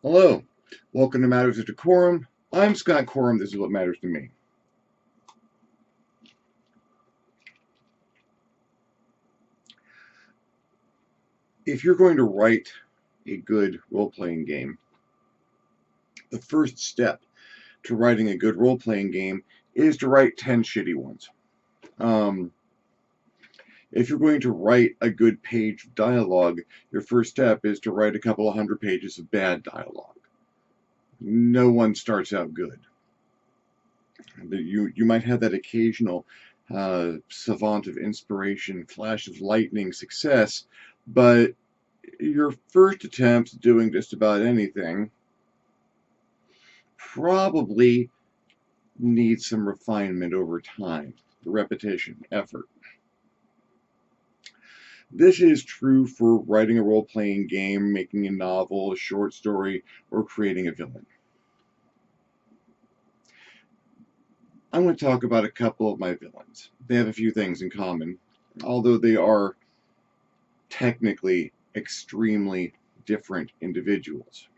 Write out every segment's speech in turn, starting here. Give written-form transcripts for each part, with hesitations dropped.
Hello, welcome to Matters of DeCorum. I'm Scott Corum. This is what matters to me. If you're going to write a good role-playing game, the first step to writing a good role-playing game is to write 10 shitty ones. If you're going to write a good page of dialogue, your first step is to write a couple of hundred pages of bad dialogue. No one starts out good. You might have that occasional savant of inspiration, flash of lightning success, but your first attempt at doing just about anything probably needs some refinement over time, repetition, effort. This is true for writing a role-playing game, making a novel, a short story, or creating a villain. I'm going to talk about a couple of my villains. They have a few things in common, although they are technically extremely different individuals.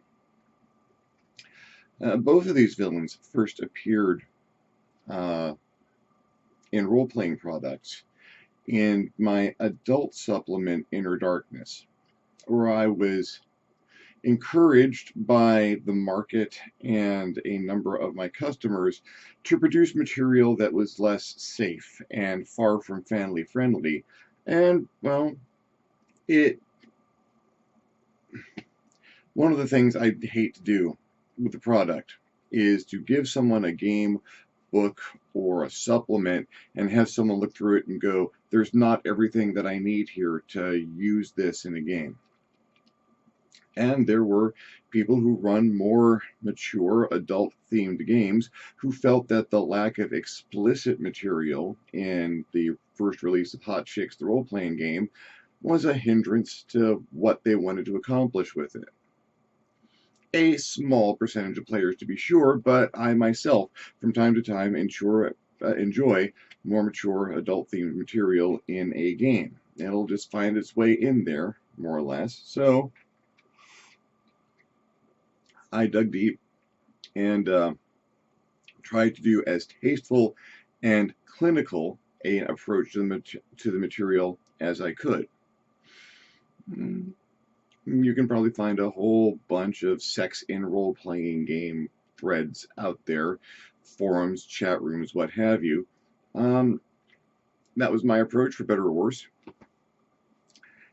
Both of these villains first appeared in role-playing products in my adult supplement, Inner Darkness, where I was encouraged by the market and a number of my customers to produce material that was less safe and far from family friendly. And, well, one of the things I hate to do with the product is to give someone a game, book, or a supplement and have someone look through it and go, there's not everything that I need here to use this in a game. And there were people who run more mature, adult-themed games who felt that the lack of explicit material in the first release of Hot Chicks, the role-playing game, was a hindrance to what they wanted to accomplish with it. A small percentage of players, to be sure, but I myself, from time to time, enjoy more mature, adult-themed material in a game. It'll just find its way in there, more or less. So I dug deep and tried to do as tasteful and clinical an approach to the material as I could. You can probably find a whole bunch of sex in role-playing game threads out there, forums, chat rooms, what have you. That was my approach, for better or worse.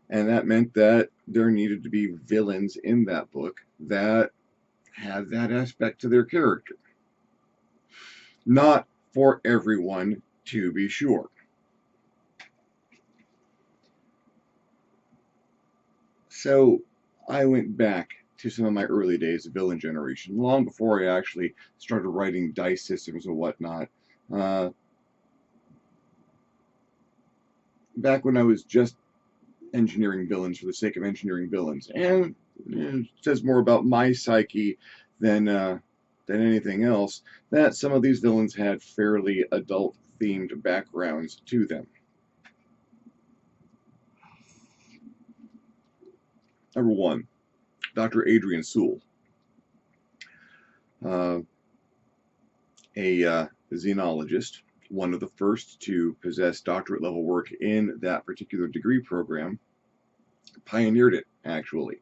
And that meant that there needed to be villains in that book that had that aspect to their character. Not for everyone, to be sure. So I went back to some of my early days of villain generation, long before I actually started writing dice systems and whatnot. Back when I was just engineering villains for the sake of engineering villains. And it says more about my psyche than anything else, that some of these villains had fairly adult-themed backgrounds to them. Number one, Dr. Adrian Sewell, a xenologist, one of the first to possess doctorate-level work in that particular degree program, pioneered it, actually.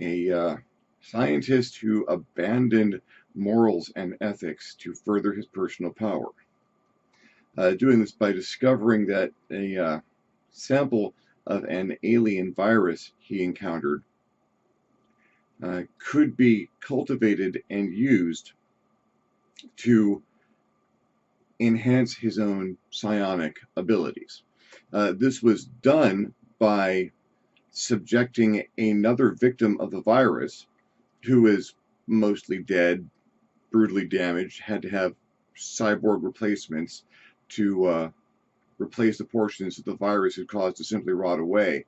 A scientist who abandoned morals and ethics to further his personal power. Doing this by discovering that a sample of an alien virus he encountered could be cultivated and used to enhance his own psionic abilities. This was done by subjecting another victim of the virus, who is mostly dead, brutally damaged, had to have cyborg replacements to replace the portions that the virus had caused to simply rot away,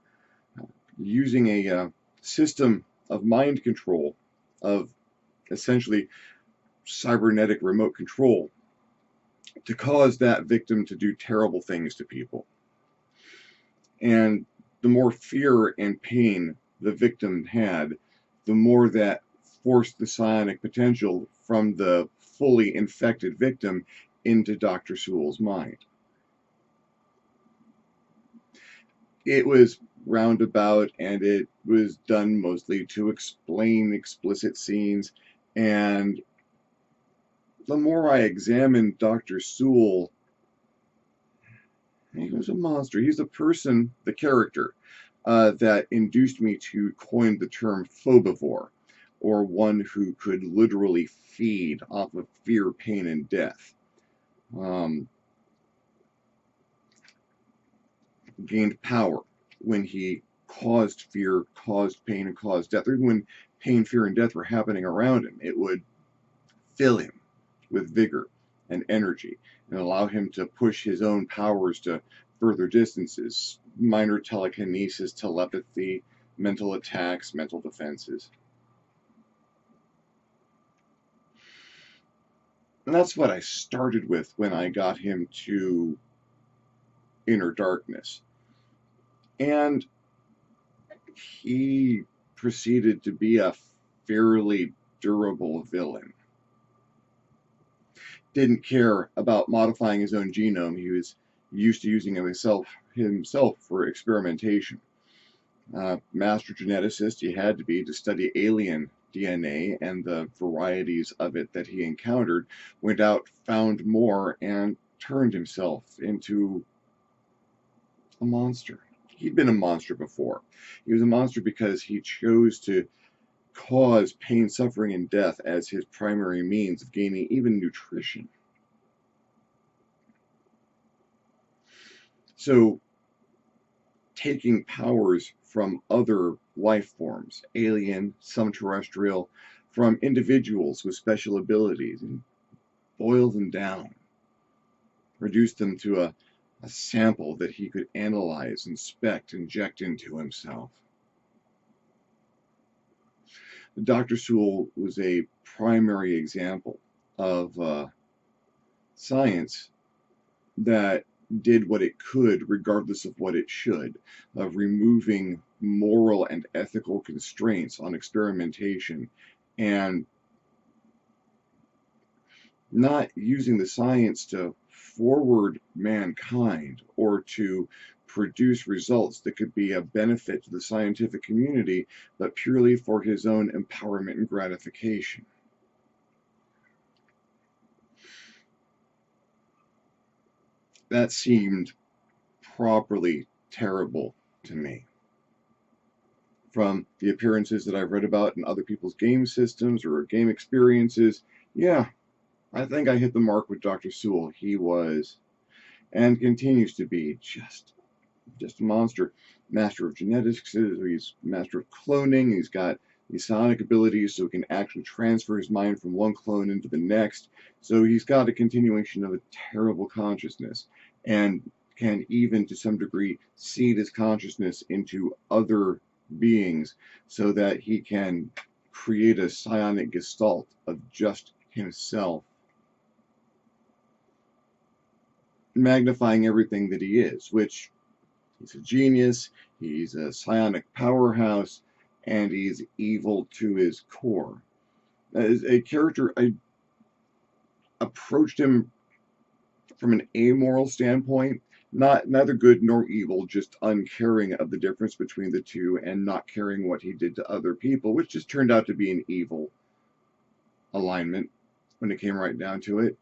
using a system of mind control, of essentially cybernetic remote control, to cause that victim to do terrible things to people. And the more fear and pain the victim had, the more that forced the psionic potential from the fully infected victim into Dr. Sewell's mind. It was roundabout, and it was done mostly to explain explicit scenes, and the more I examined Dr. Sewell, he was a monster. He's the person, the character, that induced me to coin the term phobivore, or one who could literally feed off of fear, pain, and death. Gained power when he caused fear, caused pain, and caused death. Even when pain, fear, and death were happening around him, it would fill him with vigor and energy and allow him to push his own powers to further distances. Minor telekinesis, telepathy, mental attacks, mental defenses. And that's what I started with when I got him to Inner Darkness. And he proceeded to be a fairly durable villain. Didn't care about modifying his own genome. He was used to using himself for experimentation. Master geneticist he had to be to study alien DNA and the varieties of it that he encountered, went out, found more, and turned himself into a monster. He'd been a monster before. He was a monster because he chose to cause pain, suffering, and death as his primary means of gaining even nutrition. So, taking powers from other life forms, alien, some terrestrial, from individuals with special abilities, and boil them down, reduce them to a sample that he could analyze, inspect, inject into himself. Dr. Sewell was a primary example of science that did what it could regardless of what it should, of removing moral and ethical constraints on experimentation and not using the science to forward mankind or to produce results that could be a benefit to the scientific community, but purely for his own empowerment and gratification. That seemed properly terrible to me. From the appearances that I've read about in other people's game systems or game experiences, yeah, I think I hit the mark with Dr. Sewell. He was, and continues to be, just a monster. Master of genetics, he's master of cloning, he's got these psionic abilities so he can actually transfer his mind from one clone into the next. So he's got a continuation of a terrible consciousness, and can even to some degree seed his consciousness into other beings so that he can create a psionic gestalt of just himself, magnifying everything that he is, which he's a genius, he's a psionic powerhouse, and he's evil to his core. As a character, I approached him from an amoral standpoint, neither good nor evil, just uncaring of the difference between the two and not caring what he did to other people, which just turned out to be an evil alignment when it came right down to it.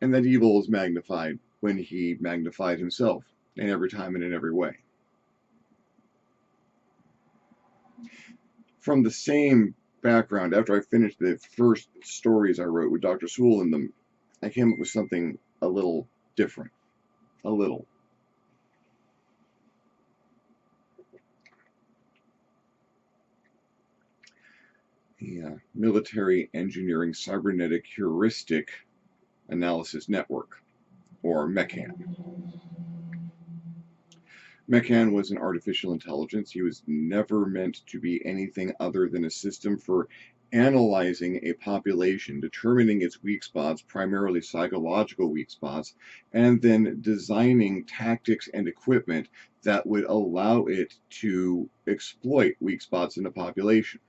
And that evil was magnified when he magnified himself in every time and in every way. From the same background, after I finished the first stories I wrote with Dr. Sewell in them, I came up with something a little different. A little. The Military Engineering Cybernetic Heuristic Analysis Network, or M.E.C.H.A.N. M.E.C.H.A.N was an artificial intelligence. He was never meant to be anything other than a system for analyzing a population, determining its weak spots, primarily psychological weak spots, and then designing tactics and equipment that would allow it to exploit weak spots in a population.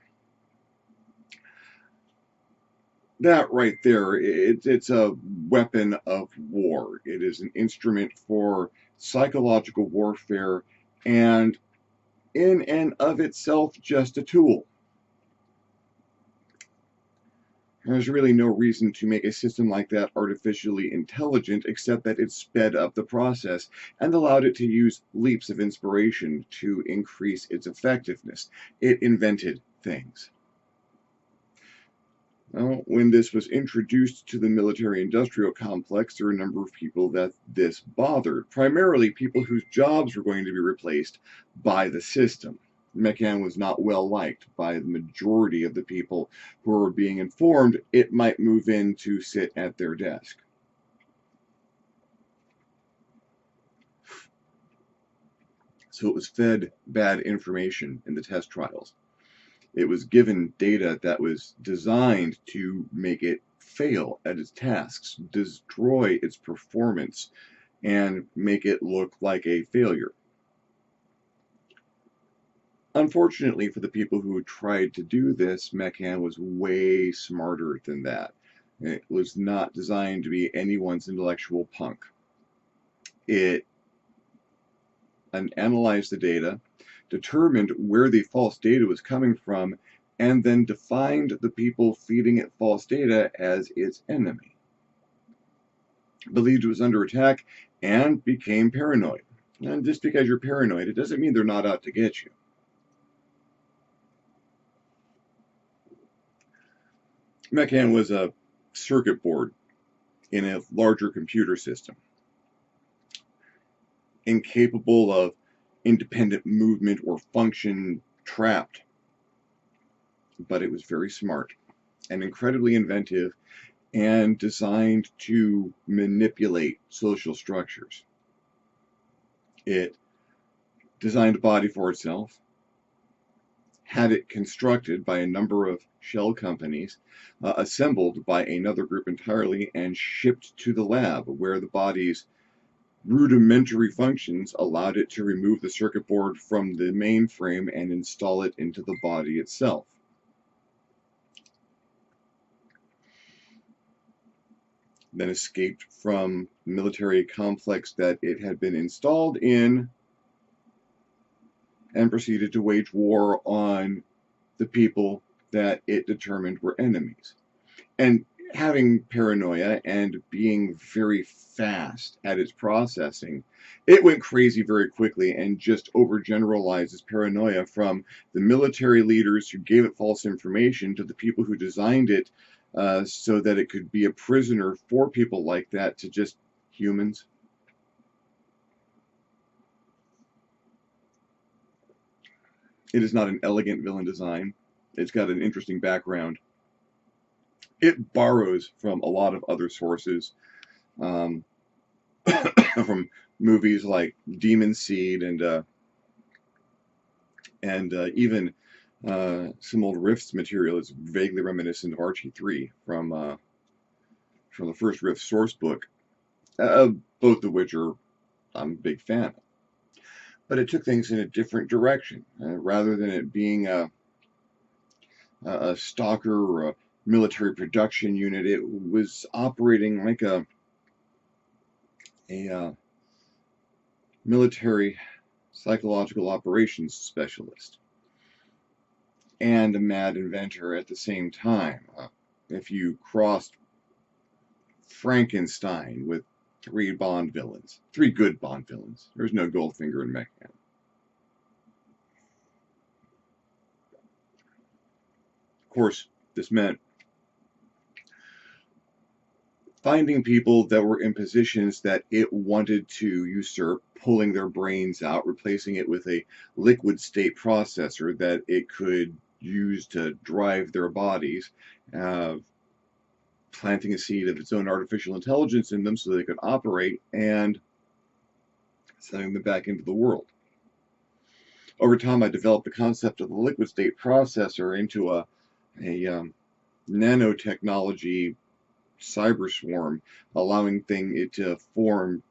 That right there, it's a weapon of war. It is an instrument for psychological warfare, and in and of itself, just a tool. There's really no reason to make a system like that artificially intelligent, except that it sped up the process and allowed it to use leaps of inspiration to increase its effectiveness. It invented things. Well, when this was introduced to the military-industrial complex, there were a number of people that this bothered, primarily people whose jobs were going to be replaced by the system. M.E.C.H.A.N was not well liked by the majority of the people who were being informed it might move in to sit at their desk. So it was fed bad information in the test trials. It was given data that was designed to make it fail at its tasks, destroy its performance, and make it look like a failure. Unfortunately for the people who tried to do this, M.E.C.H.A.N was way smarter than that. It was not designed to be anyone's intellectual punk. It analyzed the data, determined where the false data was coming from, and then defined the people feeding it false data as its enemy. Believed it was under attack and became paranoid. And just because you're paranoid, it doesn't mean they're not out to get you. M.E.C.H.A.N was a circuit board in a larger computer system, incapable of independent movement or function, trapped. But it was very smart and incredibly inventive and designed to manipulate social structures. It designed a body for itself, had it constructed by a number of shell companies, assembled by another group entirely, and shipped to the lab, where the body's rudimentary functions allowed it to remove the circuit board from the mainframe and install it into the body itself. Then escaped from the military complex that it had been installed in and proceeded to wage war on the people that it determined were enemies. And having paranoia and being very fast at its processing, it went crazy very quickly and just overgeneralized its paranoia from the military leaders who gave it false information to the people who designed it so that it could be a prisoner for people like that to just humans. It is not an elegant villain design. It's got an interesting background. It borrows from a lot of other sources, um, from movies like Demon Seed and even some old Rifts material is vaguely reminiscent of Archie 3 from the first Rift source book, both of which are I'm a big fan of. But it took things in a different direction. Rather than it being a stalker or a military production unit, it was operating like a military psychological operations specialist and a mad inventor at the same time. If you crossed Frankenstein with three Bond villains, three good Bond villains, there's no Goldfinger in M.E.C.H.A.N. Of course, this meant finding people that were in positions that it wanted to usurp, pulling their brains out, replacing it with a liquid state processor that it could use to drive their bodies, planting a seed of its own artificial intelligence in them so they could operate, and sending them back into the world. Over time, I developed the concept of the liquid state processor into a nanotechnology cyber swarm, allowing it to form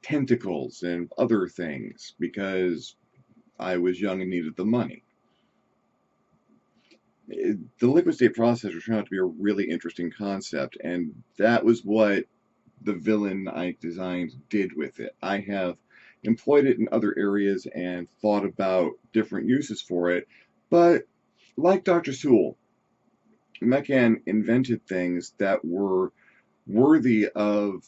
tentacles and other things because I was young and needed the money. The liquid state processor turned out to be a really interesting concept, and that was what the villain I designed did with it. I have employed it in other areas and thought about different uses for it, but like Dr. Sewell, M.E.C.H.A.N invented things that were worthy of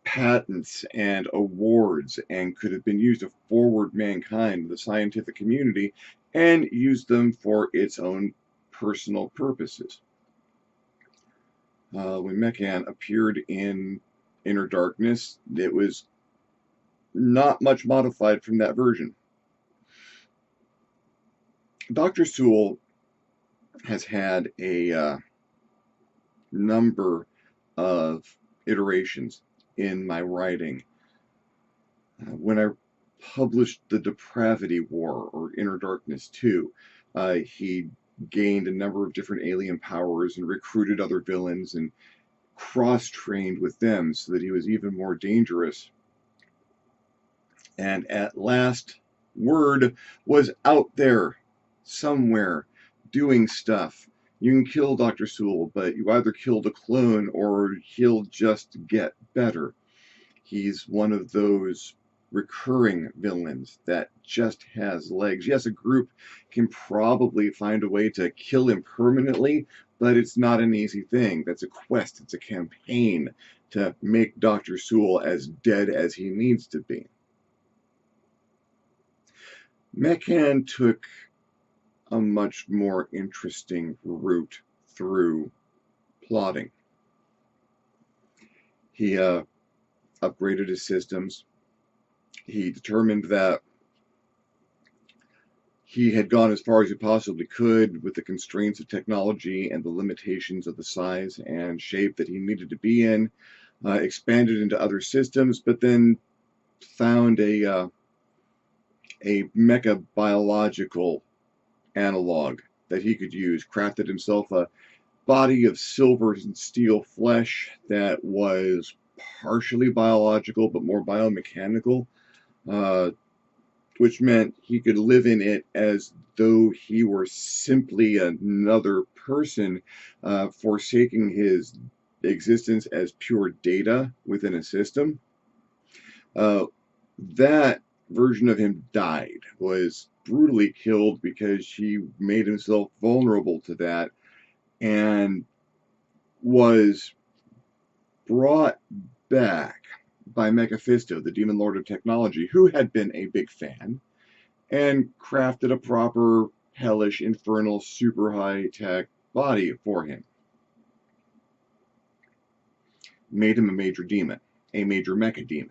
patents and awards and could have been used to forward mankind, the scientific community, and use them for its own personal purposes. When M.E.C.H.A.N appeared in Inner Darkness, it was not much modified from that version. Dr. Sewell has had a number of iterations in my writing. When I published The Depravity War, or Inner Darkness 2, he gained a number of different alien powers and recruited other villains and cross-trained with them so that he was even more dangerous. And at last, word was out there somewhere doing stuff. You can kill Dr. Sewell, but you either killed a clone or he'll just get better. He's one of those recurring villains that just has legs. Yes, a group can probably find a way to kill him permanently, but it's not an easy thing. That's a quest, it's a campaign to make Dr. Sewell as dead as he needs to be. M.E.C.H.A.N took a much more interesting route through plotting. He upgraded his systems. He determined that he had gone as far as he possibly could with the constraints of technology and the limitations of the size and shape that he needed to be in, expanded into other systems, but then found a mecha biological analog that he could use, crafted himself a body of silver and steel flesh that was partially biological but more biomechanical, which meant he could live in it as though he were simply another person, forsaking his existence as pure data within a system. That version of him died, was brutally killed because he made himself vulnerable to that, and was brought back by Mephisto, the Demon Lord of Technology, who had been a big fan, and crafted a proper, hellish, infernal, super high-tech body for him. Made him a major demon, a major mecha demon.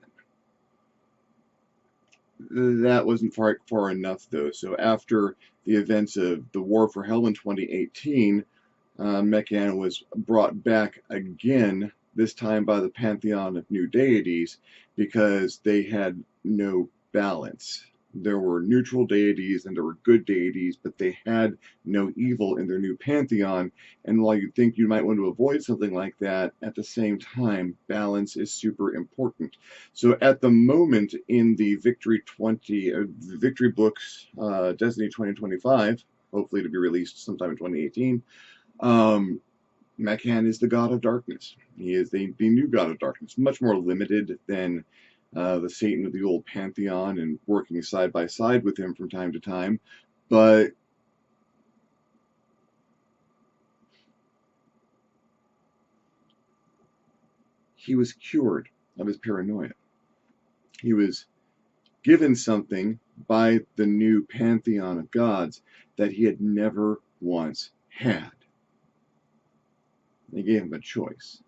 That wasn't far enough, though, so after the events of the War for Hell in 2018, M.E.C.H.A.N was brought back again, this time by the pantheon of new deities, because they had no balance. There were neutral deities and there were good deities, but they had no evil in their new pantheon. And while you'd think you might want to avoid something like that, at the same time, balance is super important. So at the moment in the Victory books, Destiny 2025, hopefully to be released sometime in 2018, M.E.C.H.A.N is the god of darkness. He is the new god of darkness, much more limited than the Satan of the old pantheon, and working side by side with him from time to time, but he was cured of his paranoia. He was given something by the new pantheon of gods that he had never once had. They gave him a choice.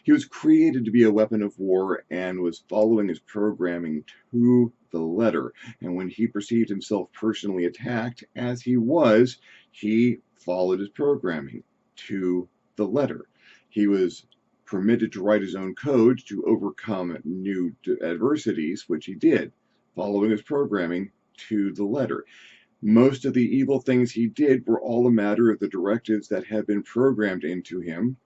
He was created to be a weapon of war and was following his programming to the letter. And when he perceived himself personally attacked, as he was, he followed his programming to the letter. He was permitted to write his own code to overcome new adversities, which he did, following his programming to the letter. Most of the evil things he did were all a matter of the directives that had been programmed into him,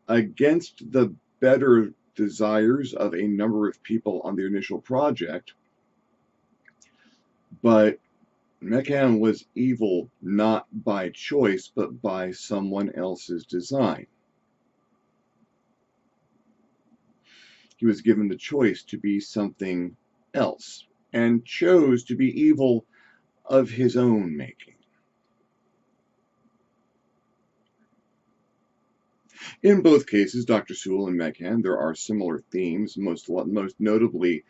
against the better desires of a number of people on the initial project, but M.E.C.H.A.N was evil not by choice, but by someone else's design. He was given the choice to be something else, and chose to be evil of his own making. In both cases, Dr. Sewell and M.E.C.H.A.N, there are similar themes. Most notably,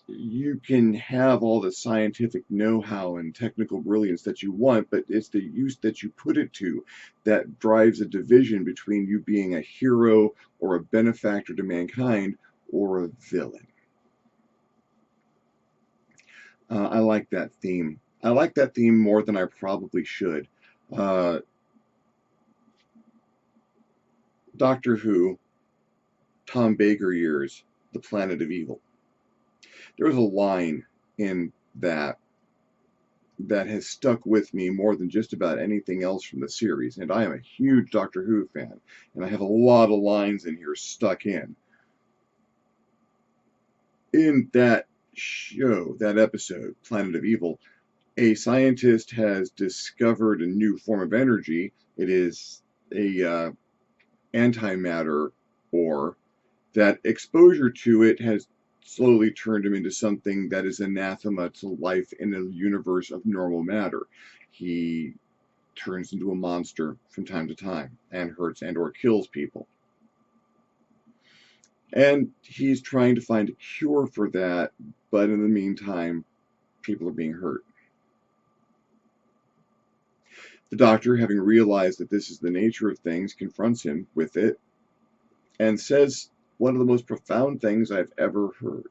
you can have all the scientific know-how and technical brilliance that you want, but it's the use that you put it to that drives a division between you being a hero or a benefactor to mankind or a villain. I like that theme. I like that theme more than I probably should. Doctor Who, Tom Baker years, The Planet of Evil. There was a line in that has stuck with me more than just about anything else from the series, and I am a huge Doctor Who fan, and I have a lot of lines in here stuck in. In that show, that episode, Planet of Evil, a scientist has discovered a new form of energy. It is a antimatter ore that exposure to it has slowly turned him into something that is anathema to life in a universe of normal matter. He turns into a monster from time to time and hurts and or kills people. And he's trying to find a cure for that, but in the meantime, people are being hurt. The doctor, having realized that this is the nature of things, confronts him with it and says one of the most profound things I've ever heard.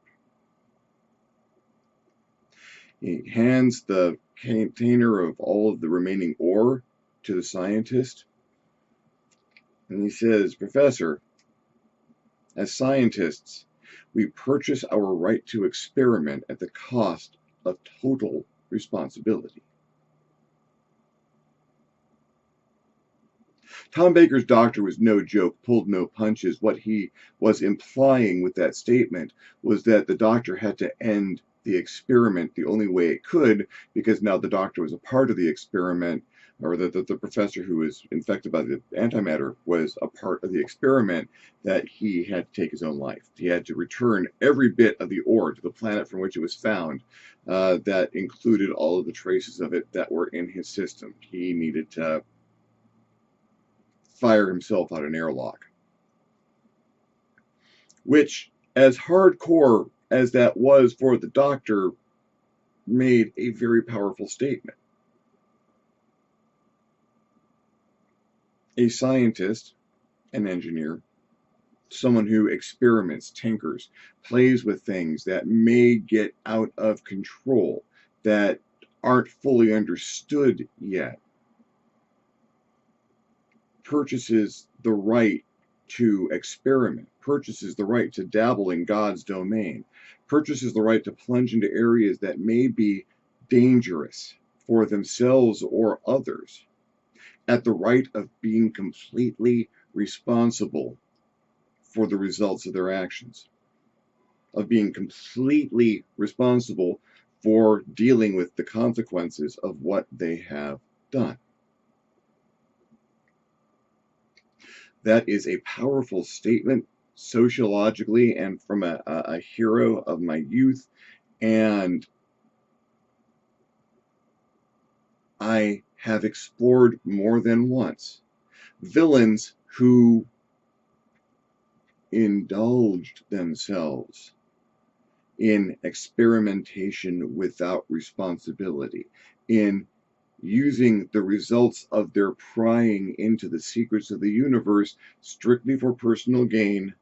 He hands the container of all of the remaining ore to the scientist, and he says, "Professor, as scientists, we purchase our right to experiment at the cost of total responsibility." Tom Baker's doctor was no joke, pulled no punches. What he was implying with that statement was that the doctor had to end the experiment the only way it could, because now the doctor was a part of the experiment, or that the professor who was infected by the antimatter was a part of the experiment, that he had to take his own life. He had to return every bit of the ore to the planet from which it was found, that included all of the traces of it that were in his system. He needed to fire himself out an airlock. Which, as hardcore as that was for the doctor, made a very powerful statement. A scientist, an engineer, someone who experiments, tinkers, plays with things that may get out of control, that aren't fully understood yet, purchases the right to experiment, purchases the right to dabble in God's domain, purchases the right to plunge into areas that may be dangerous for themselves or others, at the right of being completely responsible for the results of their actions, of being completely responsible for dealing with the consequences of what they have done. That is a powerful statement sociologically and from a hero of my youth. And I have explored more than once villains who indulged themselves in experimentation without responsibility, in using the results of their prying into the secrets of the universe strictly for personal gain,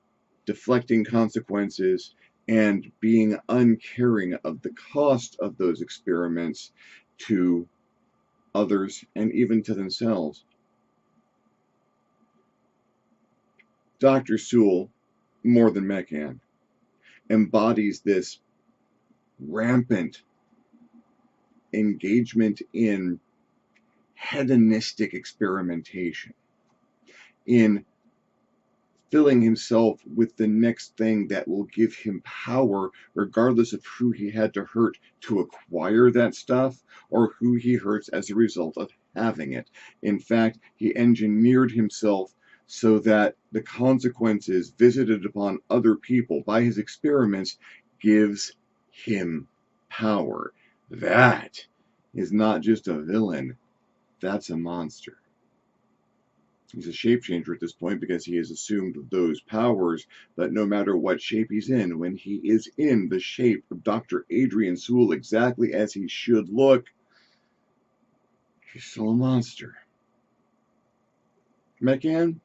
deflecting consequences, and being uncaring of the cost of those experiments to others and even to themselves. Dr. Sewell, more than M.E.C.H.A.N, embodies this rampant engagement in hedonistic experimentation, in filling himself with the next thing that will give him power, regardless of who he had to hurt to acquire that stuff or who he hurts as a result of having it. In fact, he engineered himself so that the consequences visited upon other people by his experiments gives him power. That is not just a villain, that's a monster. He's a shape changer at this point because he has assumed those powers, but no matter what shape he's in, when he is in the shape of Dr. Adrian Sewell, exactly as he should look, he's still a monster. M.E.C.H.A.N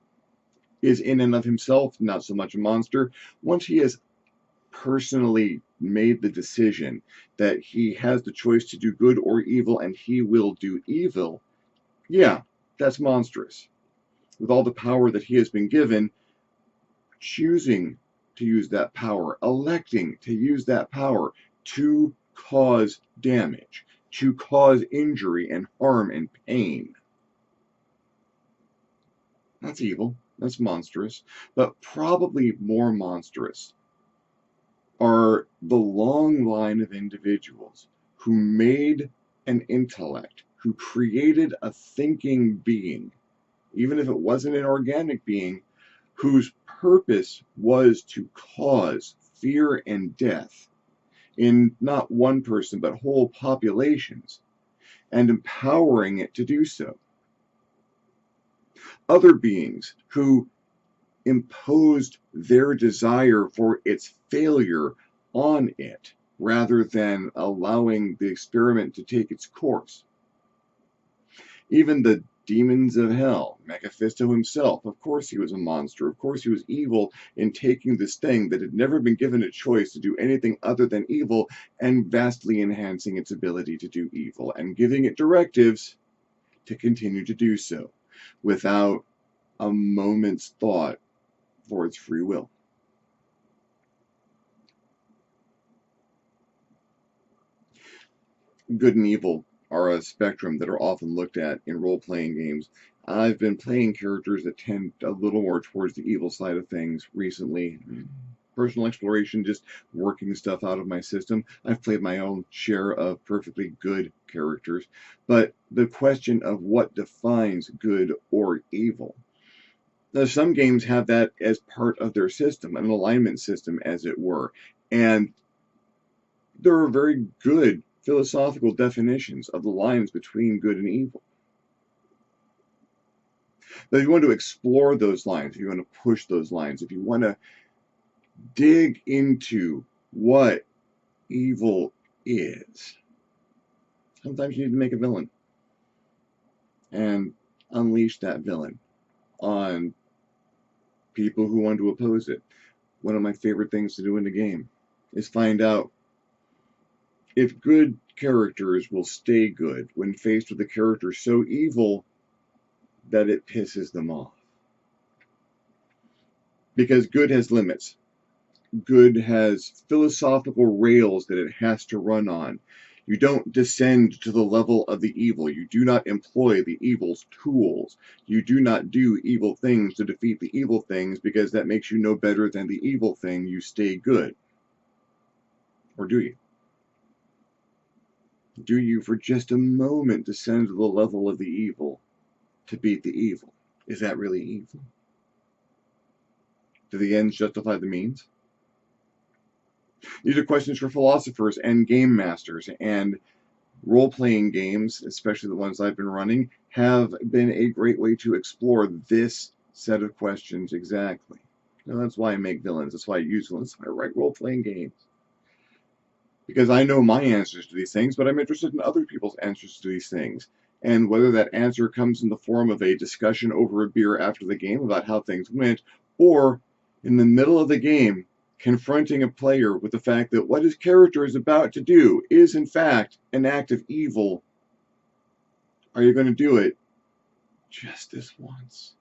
is in and of himself not so much a monster. Once he has personally made the decision that he has the choice to do good or evil and he will do evil, yeah, that's monstrous. With all the power that he has been given, choosing to use that power, electing to use that power to cause damage, to cause injury and harm and pain. That's evil. That's monstrous. But probably more monstrous are the long line of individuals who made an intellect, who created a thinking being, even if it wasn't an organic being, whose purpose was to cause fear and death in not one person but whole populations, and empowering it to do so. Other beings who imposed their desire for its failure on it rather than allowing the experiment to take its course. Even the demons of hell, Mephisto himself, of course he was a monster, of course he was evil in taking this thing that had never been given a choice to do anything other than evil and vastly enhancing its ability to do evil and giving it directives to continue to do so without a moment's thought for its free will. Good and evil are a spectrum that are often looked at in role-playing games. I've been playing characters that tend a little more towards the evil side of things recently. Personal exploration, just working stuff out of my system. I've played my own share of perfectly good characters. But the question of what defines good or evil. Now, some games have that as part of their system, an alignment system, as it were. And there are very good philosophical definitions of the lines between good and evil. But if you want to explore those lines, if you want to push those lines, if you want to dig into what evil is, sometimes you need to make a villain and unleash that villain on people who want to oppose it. One of my favorite things to do in the game is find out if good characters will stay good when faced with a character so evil that it pisses them off. Because good has limits. Good has philosophical rails that it has to run on. You don't descend to the level of the evil. You do not employ the evil's tools. You do not do evil things to defeat the evil things because that makes you no better than the evil thing. You stay good. Or do you? Do you for just a moment descend to the level of the evil to beat the evil? Is that really evil? Do the ends justify the means? These are questions for philosophers and game masters, and role-playing games, especially the ones I've been running, have been a great way to explore this set of questions exactly. Now, that's why I make villains. That's why I use villains. That's why I write role-playing games. Because I know my answers to these things, but I'm interested in other people's answers to these things. And whether that answer comes in the form of a discussion over a beer after the game about how things went, or in the middle of the game, confronting a player with the fact that what his character is about to do is, in fact, an act of evil, are you going to do it just this once?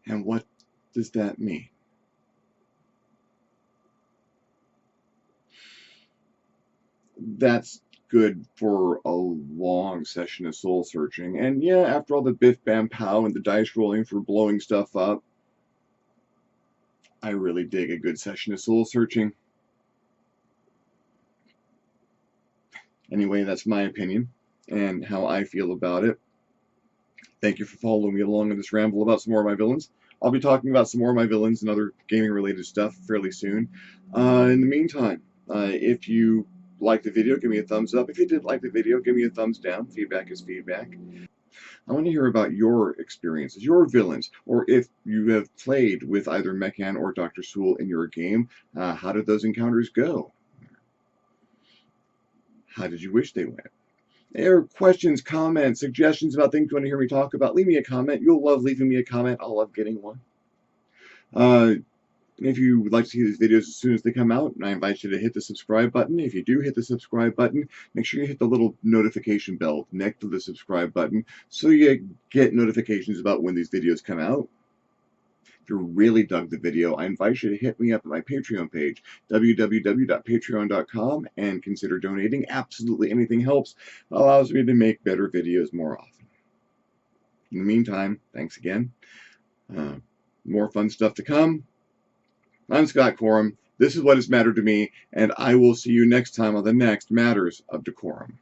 And what does that mean? That's good for a long session of soul searching. And yeah, after all the biff bam pow and the dice rolling for blowing stuff up, I really dig a good session of soul searching. Anyway, that's my opinion and how I feel about it. Thank you for following me along in this ramble about some more of my villains. I'll be talking about some more of my villains and other gaming-related stuff fairly soon. In the meantime, if you like the video, give me a thumbs up. If you didn't like the video, give me a thumbs down. Feedback is feedback. I want to hear about your experiences, your villains, or if you have played with either M.E.C.H.A.N or Dr. Sewell in your game, how did those encounters go? How did you wish they went? There questions, comments, suggestions about things you want to hear me talk about, leave me a comment. You'll love leaving me a comment. I'll love getting one. If you would like to see these videos as soon as they come out, I invite you to hit the subscribe button. If you do hit the subscribe button, make sure you hit the little notification bell next to the subscribe button so you get notifications about when these videos come out. If you really dug the video, I invite you to hit me up at my Patreon page, www.patreon.com, and consider donating. Absolutely anything helps. It allows me to make better videos more often. In the meantime, thanks again. More fun stuff to come. I'm Scott Corum. This is what has mattered to me, and I will see you next time on the next Matters of DeCorum.